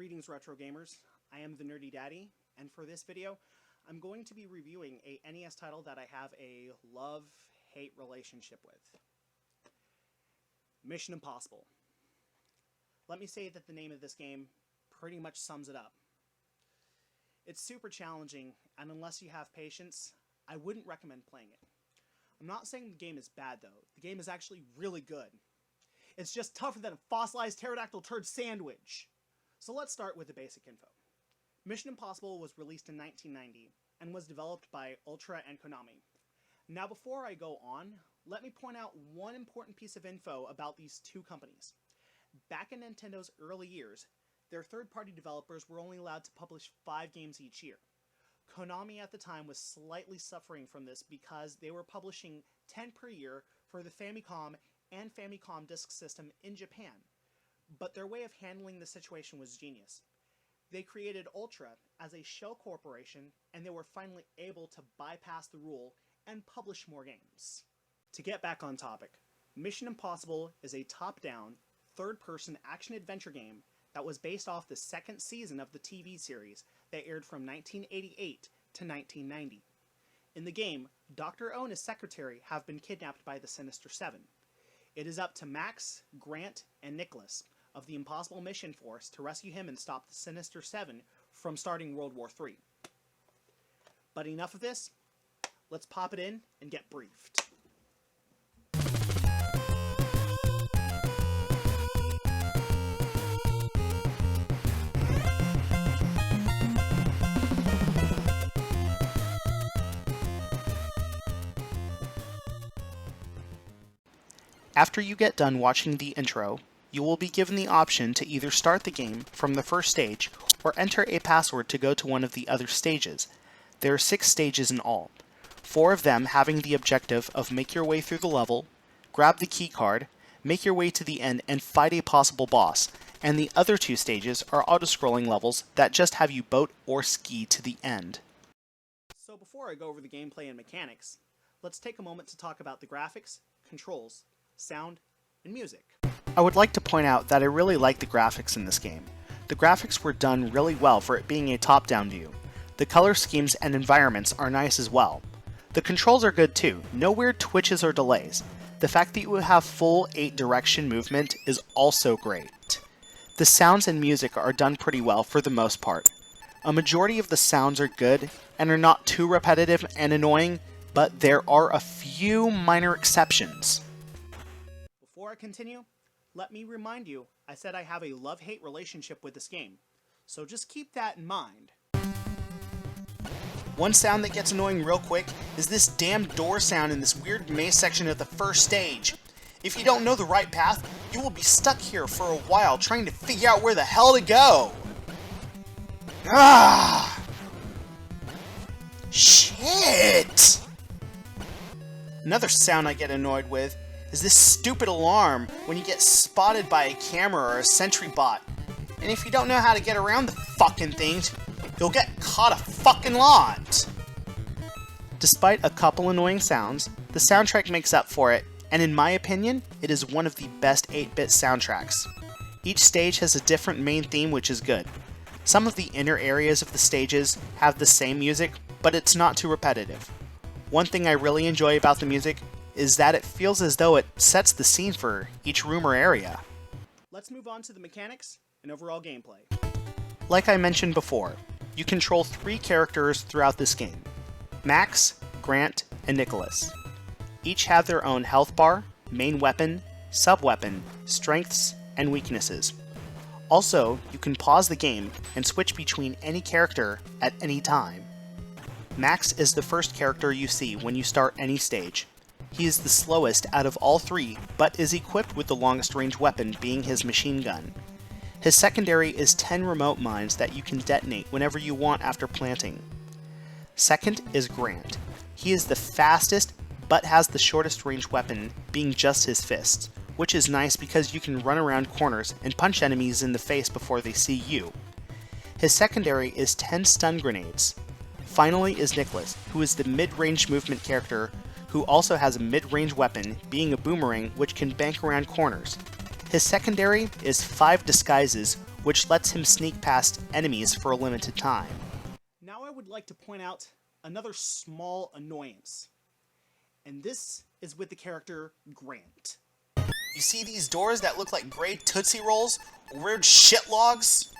Greetings Retro Gamers, I am the Nerdy Daddy, and for this video, I'm going to be reviewing a NES title that I have a love-hate relationship with. Mission Impossible. Let me say that the name of this game pretty much sums it up. It's super challenging, and unless you have patience, I wouldn't recommend playing it. I'm not saying the game is bad though, the game is actually really good. It's just tougher than a fossilized pterodactyl turd sandwich. So let's start with the basic info. Mission Impossible was released in 1990 and was developed by Ultra and Konami. Now before I go on, let me point out one important piece of info about these two companies. Back in Nintendo's early years, their third-party developers were only allowed to publish 5 games each year. Konami at the time was slightly suffering from this because they were publishing 10 per year for the Famicom and Famicom Disk System in Japan. But their way of handling the situation was genius. They created Ultra as a shell corporation, and they were finally able to bypass the rule and publish more games. To get back on topic, Mission Impossible is a top-down, third-person action-adventure game that was based off the second season of the TV series that aired from 1988 to 1990. In the game, Dr. O and his secretary have been kidnapped by the Sinister Seven. It is up to Max, Grant, and Nicholas of the Impossible Mission Force to rescue him and stop the Sinister Seven from starting World War III. But enough of this, let's pop it in and get briefed. After you get done watching the intro, you will be given the option to either start the game from the first stage or enter a password to go to one of the other stages. There are 6 stages in all, 4 of them having the objective of make your way through the level, grab the key card, make your way to the end and fight a possible boss, and the other 2 stages are auto-scrolling levels that just have you boat or ski to the end. So before I go over the gameplay and mechanics, let's take a moment to talk about the graphics, controls, sound, and music. I would like to point out that I really like the graphics in this game. The graphics were done really well for it being a top-down view. The color schemes and environments are nice as well. The controls are good too, no weird twitches or delays. The fact that you have full 8-direction movement is also great. The sounds and music are done pretty well for the most part. A majority of the sounds are good and are not too repetitive and annoying, but there are a few minor exceptions. Before I continue, let me remind you, I said I have a love-hate relationship with this game, so just keep that in mind. One sound that gets annoying real quick is this damn door sound in this weird maze section of the first stage. If you don't know the right path, you will be stuck here for a while trying to figure out where the hell to go. Ah! Shit! Another sound I get annoyed with is this stupid alarm when you get spotted by a camera or a sentry bot. And if you don't know how to get around the fucking things, you'll get caught a fucking lot. Despite a couple annoying sounds, the soundtrack makes up for it, and in my opinion, it is one of the best 8-bit soundtracks. Each stage has a different main theme, which is good. Some of the inner areas of the stages have the same music, but it's not too repetitive. One thing I really enjoy about the music is that it feels as though it sets the scene for each room or area. Let's move on to the mechanics and overall gameplay. Like I mentioned before, you control 3 characters throughout this game: Max, Grant, and Nicholas. Each have their own health bar, main weapon, sub-weapon, strengths, and weaknesses. Also, you can pause the game and switch between any character at any time. Max is the first character you see when you start any stage. He is the slowest out of all 3, but is equipped with the longest range weapon being his machine gun. His secondary is 10 remote mines that you can detonate whenever you want after planting. Second is Grant. He is the fastest, but has the shortest range weapon being just his fists, which is nice because you can run around corners and punch enemies in the face before they see you. His secondary is 10 stun grenades. Finally is Nicholas, who is the mid-range movement character who also has a mid-range weapon, being a boomerang which can bank around corners. His secondary is 5 disguises, which lets him sneak past enemies for a limited time. Now I would like to point out another small annoyance, and this is with the character Grant. You see these doors that look like gray Tootsie Rolls or weird shit logs?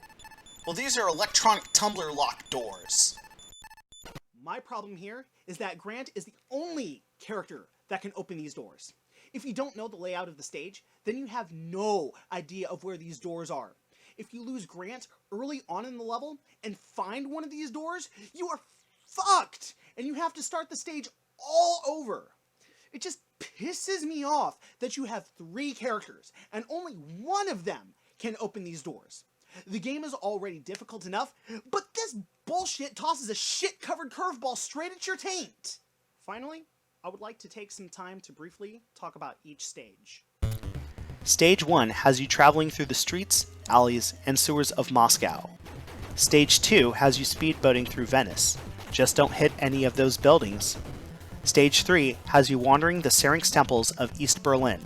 Well, these are electronic tumbler lock doors. My problem here is that Grant is the only character that can open these doors. If you don't know the layout of the stage, then you have no idea of where these doors are. If you lose Grant early on in the level and find one of these doors, you are fucked, and you have to start the stage all over. It just pisses me off that you have 3 characters, and only one of them can open these doors. The game is already difficult enough, but this bullshit tosses a shit-covered curveball straight at your taint. Finally, I would like to take some time to briefly talk about each stage. Stage 1 has you traveling through the streets, alleys, and sewers of Moscow. Stage 2 has you speedboating through Venice. Just don't hit any of those buildings. Stage 3 has you wandering the Syrinx temples of East Berlin.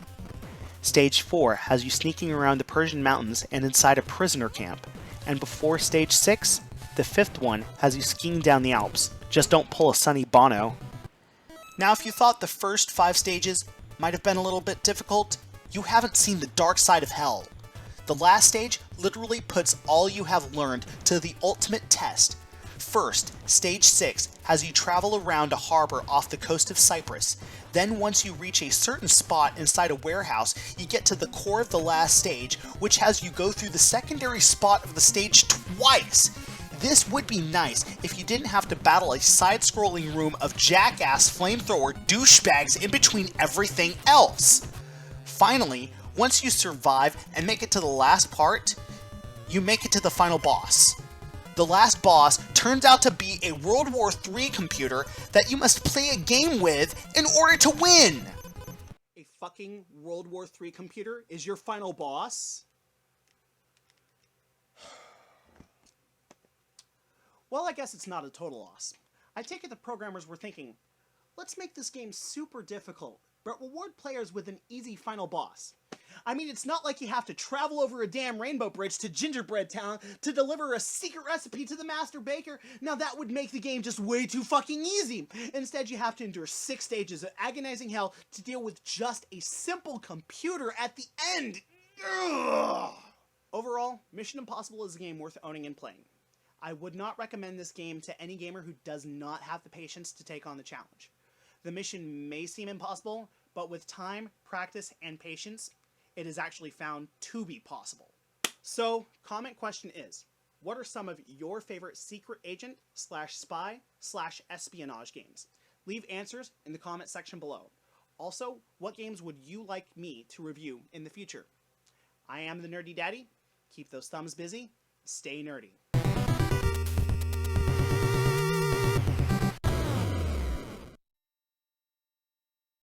Stage 4 has you sneaking around the Persian mountains and inside a prisoner camp. And before Stage 6, the 5th one has you skiing down the Alps. Just don't pull a Sonny Bono. Now if you thought the first 5 stages might have been a little bit difficult, you haven't seen the dark side of hell. The last stage literally puts all you have learned to the ultimate test. First, Stage 6 has you travel around a harbor off the coast of Cyprus. Then once you reach a certain spot inside a warehouse, you get to the core of the last stage, which has you go through the secondary spot of the stage twice. This would be nice if you didn't have to battle a side-scrolling room of jackass flamethrower douchebags in between everything else. Finally, once you survive and make it to the last part, you make it to the final boss. The last boss turns out to be a World War III computer that you must play a game with in order to win! A fucking World War III computer is your final boss? Well, I guess it's not a total loss. I take it the programmers were thinking, let's make this game super difficult, but reward players with an easy final boss. I mean, it's not like you have to travel over a damn rainbow bridge to Gingerbread Town to deliver a secret recipe to the master baker. Now that would make the game just way too fucking easy. Instead, you have to endure 6 stages of agonizing hell to deal with just a simple computer at the end. Ugh. Overall, Mission Impossible is a game worth owning and playing. I would not recommend this game to any gamer who does not have the patience to take on the challenge. The mission may seem impossible, but with time, practice, and patience, it is actually found to be possible. So, comment question is, what are some of your favorite secret agent /spy /espionage games? Leave answers in the comment section below. Also, what games would you like me to review in the future? I am the Nerdy Daddy. Keep those thumbs busy. Stay nerdy.